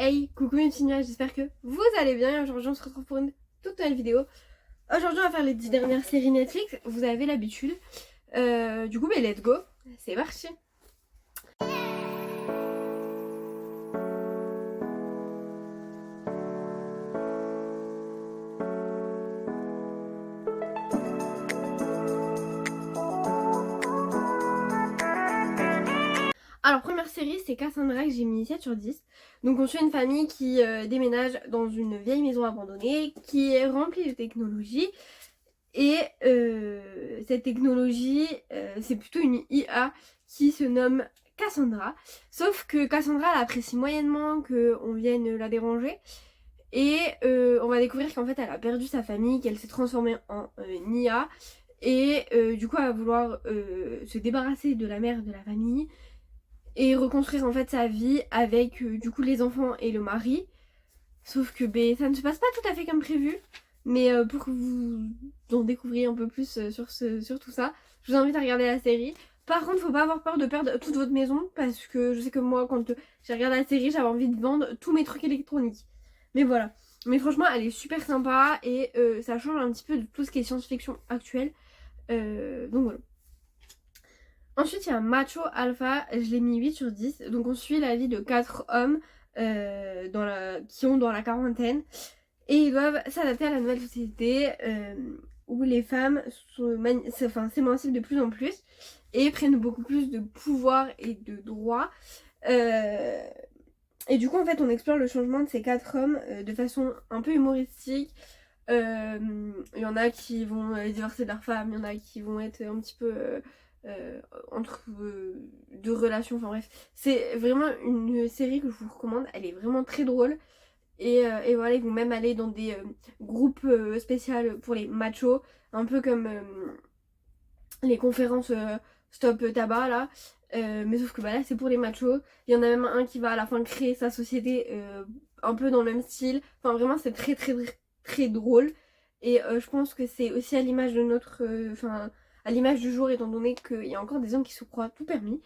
Hey, coucou mes petits nuages, j'espère que vous allez bien. Aujourd'hui on se retrouve pour une toute nouvelle vidéo. Aujourd'hui on va faire les 10 dernières séries Netflix, vous avez l'habitude. Du coup let's go, c'est parti. Alors première série c'est Cassandra que j'ai mis 7 sur 10. Donc on suit une famille qui déménage dans une vieille maison abandonnée qui est remplie de technologie. Et cette technologie, c'est plutôt une IA qui se nomme Cassandra. Sauf que Cassandra, elle apprécie moyennement qu'on vienne la déranger. Et on va découvrir qu'en fait, elle a perdu sa famille, qu'elle s'est transformée en IA. Et du coup, elle va vouloir se débarrasser de la mère de la famille et reconstruire en fait sa vie avec du coup les enfants et le mari. Sauf que ça ne se passe pas tout à fait comme prévu. Mais pour que vous en découvriez un peu plus sur tout ça, je vous invite à regarder la série. Par contre, faut pas avoir peur de perdre toute votre maison, parce que je sais que moi, quand j'ai regardé la série, j'avais envie de vendre tous mes trucs électroniques. Mais voilà. Mais franchement, elle est super sympa et ça change un petit peu de tout ce qui est science-fiction actuelle. Donc voilà. Ensuite, il y a Macho Alpha, je l'ai mis 8 sur 10. Donc on suit la vie de 4 hommes qui ont dans la quarantaine. Et ils doivent s'adapter à la nouvelle société où les femmes s'émancipent de plus en plus et prennent beaucoup plus de pouvoir et de droits. Et du coup, en fait, on explore le changement de ces 4 hommes de façon un peu humoristique. Il y en a qui vont divorcer de leur femme, il y en a qui vont être un petit peu entre deux relations, enfin bref. C'est vraiment une série que je vous recommande, elle est vraiment très drôle. Et voilà, ils vont même aller dans des groupes spéciaux pour les machos, un peu comme les conférences Stop Tabac là. Mais sauf que là c'est pour les machos. Il y en a même un qui va à la fin créer sa société un peu dans le même style. Enfin vraiment c'est très très très, très drôle. Et je pense que c'est aussi à l'image de notre... Enfin à l'image du jour, étant donné qu'il y a encore des hommes qui se croient tout permis.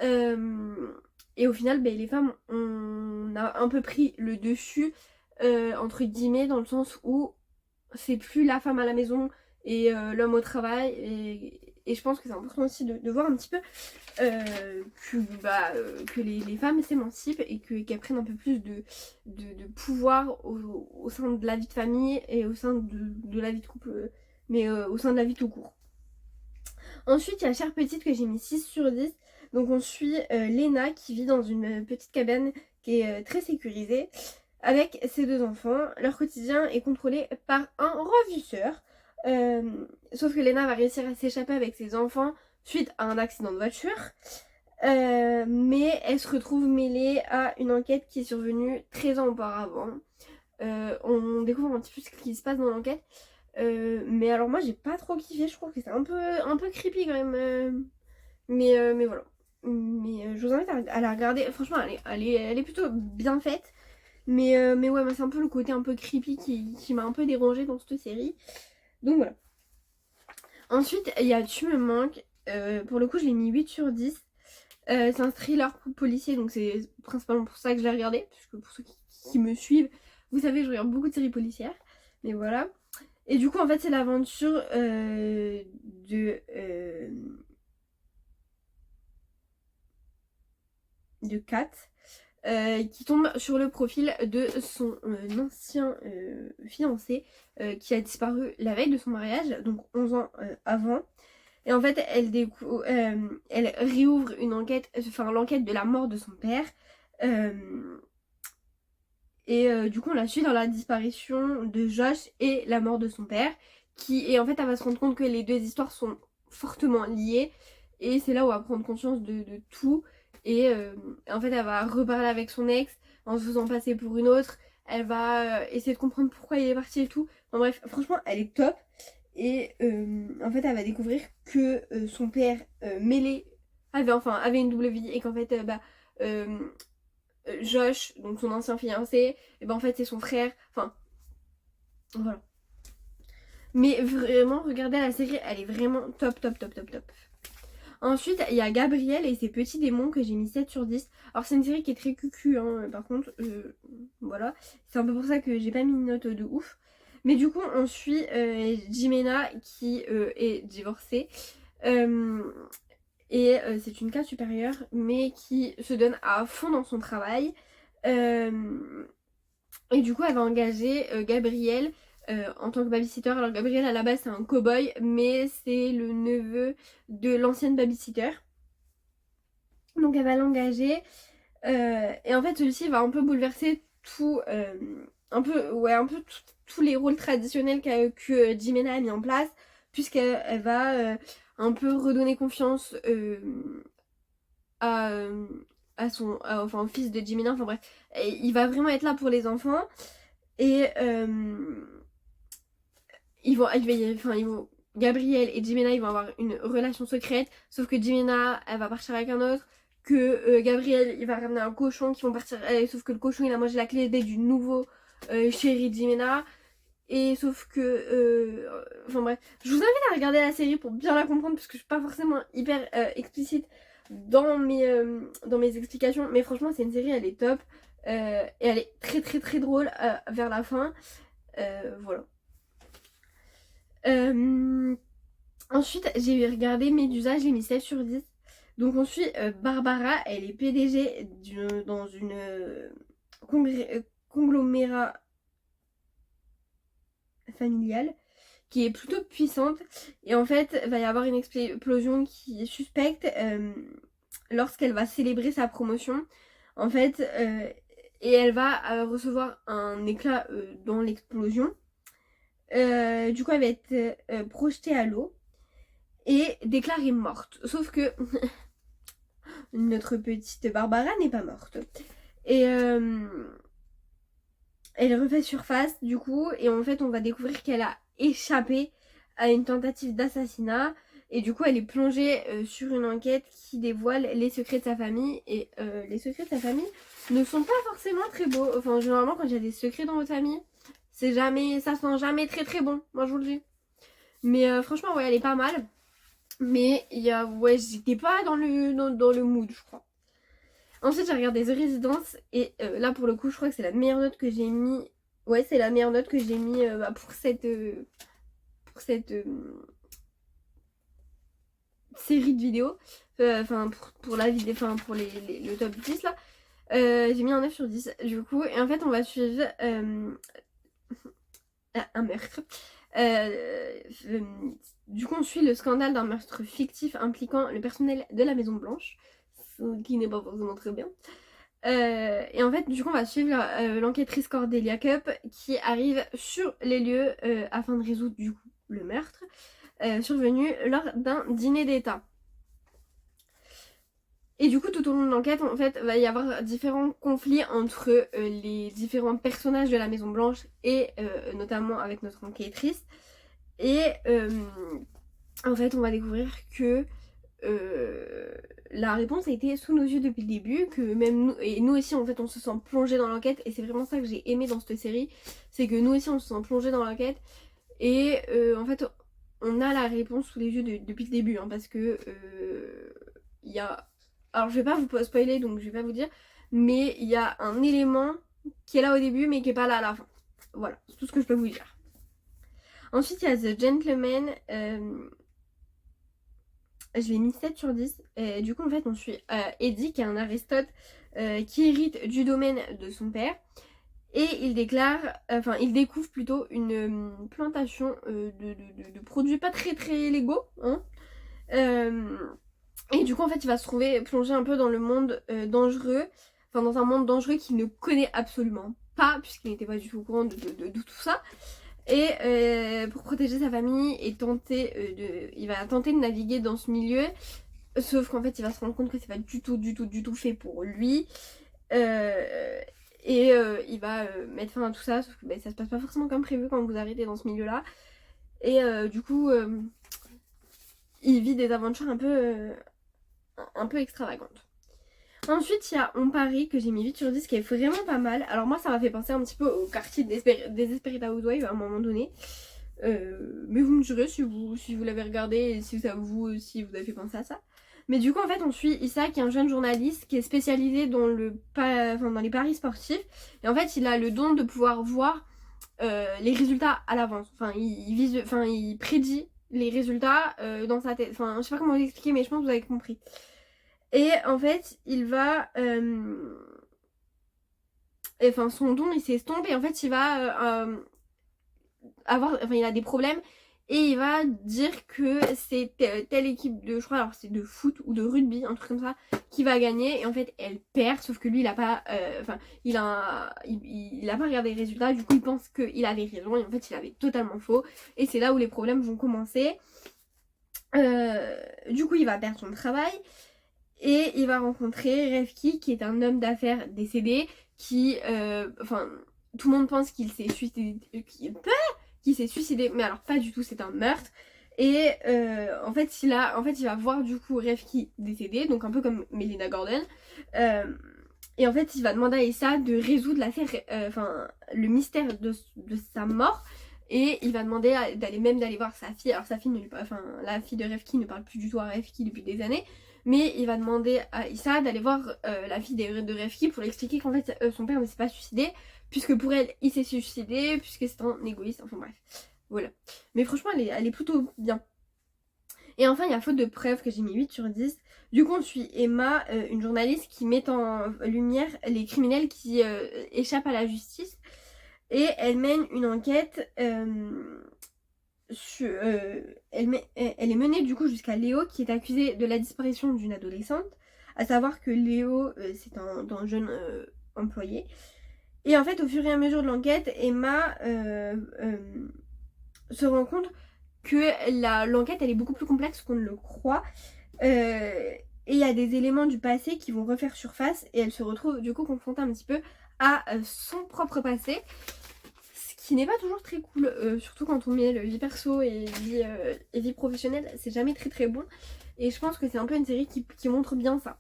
Et au final, les femmes, on a un peu pris le dessus, entre guillemets, dans le sens où c'est plus la femme à la maison et l'homme au travail. Et je pense que c'est important aussi de voir un petit peu que les femmes s'émancipent et qu'elles prennent un peu plus de pouvoir au sein de la vie de famille et au sein de la vie de couple, mais au sein de la vie tout court. Ensuite, il y a Chère Petite que j'ai mis 6 sur 10. Donc on suit Léna qui vit dans une petite cabane qui est très sécurisée avec ses 2 enfants. Leur quotidien est contrôlé par un ravisseur. Sauf que Léna va réussir à s'échapper avec ses enfants suite à un accident de voiture. Mais elle se retrouve mêlée à une enquête qui est survenue 13 ans auparavant. On découvre un petit peu ce qui se passe dans l'enquête. Mais alors moi j'ai pas trop kiffé, je trouve que c'est un peu creepy quand même. Mais voilà. Mais je vous invite à la regarder. Franchement elle est plutôt bien faite. Mais ouais, moi c'est un peu le côté un peu creepy qui m'a un peu dérangée dans cette série. Donc voilà. Ensuite il y a Tu me manques. Pour le coup je l'ai mis 8 sur 10. C'est un thriller policier, donc c'est principalement pour ça que je l'ai regardé. Puisque pour ceux qui me suivent, vous savez je regarde beaucoup de séries policières. Mais voilà. Et du coup, en fait, c'est l'aventure de Kat qui tombe sur le profil de son ancien fiancé qui a disparu la veille de son mariage, donc 11 ans avant. Et en fait, elle réouvre une enquête, enfin l'enquête de la mort de son père. Du coup, on la suit dans la disparition de Josh et la mort de son père. Et en fait, elle va se rendre compte que les 2 histoires sont fortement liées. Et c'est là où elle va prendre conscience de tout. Et en fait, elle va reparler avec son ex en se faisant passer pour une autre. Elle va essayer de comprendre pourquoi il est parti et tout. Enfin bref, franchement, elle est top. Et en fait, elle va découvrir que son père mêlé avait une double vie. Et qu'en fait, Josh, donc son ancien fiancé, et en fait c'est son frère, enfin voilà. Mais vraiment, regardez la série, elle est vraiment top top top top top. Ensuite, il y a Gabriel et ses petits démons que j'ai mis 7 sur 10. Alors c'est une série qui est très cucu, hein, par contre, voilà. C'est un peu pour ça que j'ai pas mis une note de ouf. Mais du coup, on suit Jimena qui est divorcée. C'est une classe supérieure, mais qui se donne à fond dans son travail. Et du coup, elle va engager Gabriel en tant que babysitter. Alors Gabriel, à la base, c'est un cow-boy, mais c'est le neveu de l'ancienne babysitter. Donc elle va l'engager. Et en fait, celui-ci va un peu bouleverser tout... tous les rôles traditionnels que Jimena a mis en place, puisqu'elle va un peu redonner confiance à, enfin, au fils de Jimena. Enfin bref, et il va vraiment être là pour les enfants. Et Gabriel et Jimena, ils vont avoir une relation secrète, sauf que Jimena, elle va partir avec un autre, que Gabriel, il va ramener un cochon, qui vont partir, sauf que le cochon, il a mangé la clé du nouveau chéri de Jimena, et sauf que, enfin bref, je vous invite à regarder la série pour bien la comprendre, parce que je suis pas forcément hyper explicite dans mes explications, mais franchement, c'est une série, elle est top, et elle est très très très drôle vers la fin, voilà. Ensuite, j'ai regardé Médusa, j'ai mis 7 sur 10. Donc on suit Barbara, elle est PDG dans une conglomérat familial qui est plutôt puissante. Et en fait, il va y avoir une explosion qui est suspecte lorsqu'elle va célébrer sa promotion. En fait, et elle va recevoir un éclat dans l'explosion. Du coup, elle va être projetée à l'eau et déclarée morte. Sauf que notre petite Barbara n'est pas morte. Et elle refait surface, du coup, et en fait, on va découvrir qu'elle a échappé à une tentative d'assassinat. Et du coup, elle est plongée sur une enquête qui dévoile les secrets de sa famille. Et les secrets de sa famille ne sont pas forcément très beaux. Enfin, généralement, quand il y a des secrets dans votre famille, ça sent jamais très très bon, moi je vous le dis. Mais franchement, ouais, elle est pas mal. Mais ouais, j'étais pas dans le mood, je crois. Ensuite, j'ai regardé The Residence. Et là, pour le coup, je crois que c'est la meilleure note que j'ai mis. Ouais, c'est la meilleure note que j'ai mis pour cette série de vidéos. Enfin, pour la vidéo, enfin, pour le top 10 là. J'ai mis un 9 sur 10 du coup. Et en fait, on va suivre un meurtre. Du coup, on suit le scandale d'un meurtre fictif impliquant le personnel de la Maison Blanche, ce qui n'est pas forcément très bien. Et en fait, du coup, on va suivre l'enquêtrice Cordelia Cup qui arrive sur les lieux afin de résoudre du coup le meurtre survenu lors d'un dîner d'État. Et du coup, tout au long de l'enquête, en fait, va y avoir différents conflits entre les différents personnages de la Maison Blanche et notamment avec notre enquêtrice. Et en fait, on va découvrir que la réponse a été sous nos yeux depuis le début, que même nous, et nous aussi, en fait, on se sent plongé dans l'enquête. Et c'est vraiment ça que j'ai aimé dans cette série, c'est que nous aussi, on se sent plongé dans l'enquête. Et en fait, on a la réponse sous les yeux depuis le début, hein, parce que il y a... Alors je vais pas vous spoiler, donc je vais pas vous dire, mais il y a un élément qui est là au début mais qui est pas là à la fin. Voilà, c'est tout ce que je peux vous dire. Ensuite il y a The Gentleman, je l'ai mis 7 sur 10. Et du coup en fait on suit Eddie qui est un Aristote qui hérite du domaine de son père. Et il découvre plutôt une plantation de produits pas très très légaux, hein. Et du coup, en fait, il va se trouver plongé un peu dans le monde dangereux. Enfin, dans un monde dangereux qu'il ne connaît absolument pas, puisqu'il n'était pas du tout au courant de tout ça. Et pour protéger sa famille et il va tenter de naviguer dans ce milieu. Sauf qu'en fait, il va se rendre compte que c'est pas du tout fait pour lui. Il va mettre fin à tout ça, sauf que ça se passe pas forcément comme prévu quand vous arrêtez dans ce milieu-là. Et du coup, il vit des aventures un peu extravagante. Ensuite, il y a On Paris que j'ai mis 8 sur 10 qui est vraiment pas mal. Alors moi, ça m'a fait penser un petit peu au quartier des Desperate Housewives à un moment donné. Mais vous me direz si vous l'avez regardé et si vous avez fait penser à ça. Mais du coup en fait on suit Issa qui est un jeune journaliste qui est spécialisé dans dans les paris sportifs. Et en fait il a le don de pouvoir voir les résultats à l'avance. Enfin il prédit les résultats dans sa tête. Enfin je sais pas comment vous expliquer mais je pense que vous avez compris. Et en fait il va... Enfin son don il s'estompe et en fait il va il a des problèmes et il va dire que c'est telle équipe de, je crois alors c'est de foot ou de rugby, un truc comme ça, qui va gagner et en fait elle perd, sauf que lui il a pas, il a pas regardé les résultats, du coup il pense qu'il avait raison et en fait il avait totalement faux et c'est là où les problèmes vont commencer. Du coup il va perdre son travail et il va rencontrer Refki qui est un homme d'affaires décédé qui, tout le monde pense qu'il s'est suicidé, qui s'est suicidé, mais alors pas du tout, c'est un meurtre. Et en fait il va voir du coup Refki décédé, donc un peu comme Melina Gordon. Et en fait il va demander à Issa de résoudre l'affaire, le mystère de sa mort. Et il va demander d'aller voir sa fille. Alors sa fille ne lui parle, la fille de Refki ne parle plus du tout à Refki depuis des années. Mais il va demander à Issa d'aller voir la fille de Refki pour lui expliquer qu'en fait son père ne s'est pas suicidé, puisque pour elle il s'est suicidé, puisque c'est un égoïste, enfin bref. Voilà. Mais franchement elle est plutôt bien. Et enfin il y a faute de preuves que j'ai mis 8 sur 10. Du coup on suit Emma, une journaliste qui met en lumière les criminels qui échappent à la justice. Et elle mène une enquête... elle est menée du coup jusqu'à Léo qui est accusé de la disparition d'une adolescente. À savoir que Léo c'est un jeune employé. Et en fait au fur et à mesure de l'enquête, Emma se rend compte que l'enquête elle est beaucoup plus complexe qu'on ne le croit. Et il y a des éléments du passé qui vont refaire surface et elle se retrouve du coup confrontée un petit peu à son propre passé. Qui n'est pas toujours très cool, surtout quand on met le vie perso et vie professionnelle, c'est jamais très très bon. Et je pense que c'est un peu une série qui montre bien ça.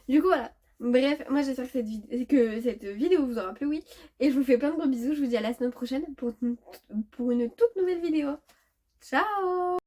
Du coup voilà, bref, moi j'espère que cette vidéo vous aura plu, oui. Et je vous fais plein de gros bisous, je vous dis à la semaine prochaine pour une toute nouvelle vidéo. Ciao!